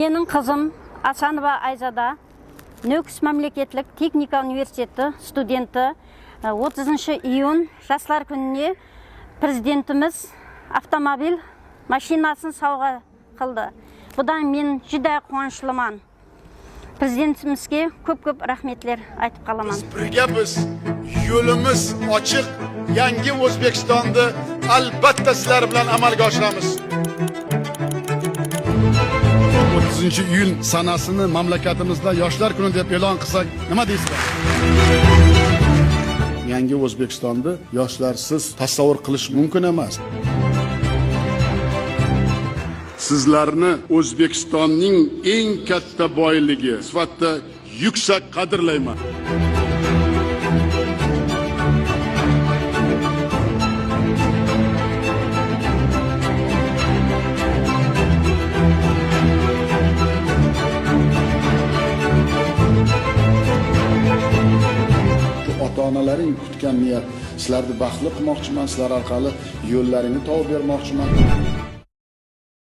Менің қызым Асанова Айзада, Нөкіс мемлекеттік техника университеті студенті 30 июнь жастар күніне президентіміз автомобиль машинасын сауға қылды. Бұдан мен жүдә қуаныштымын. Президентімізге көп рахметлер айтып қаламын. Birgamiz, yo'limiz ochiq, yangi O'zbekistonni albatta sizlar bilan amalga oshiramiz. 30 iyun sanasini mamlakatimizda yoshlar kuni deb e'lon qilsak, nima deysizlar? Yangi O'zbekistonni yoshlarsiz tasavvur qilish mumkin emas. Sizlarni O'zbekistonning eng katta boyligi sifatida yuksak qadrlayman. Ota-onalaring kutgan niyat, sizlarni baxtli qilmoqchiman, sizlar orqali yo'llaringni topib bermoqchiman.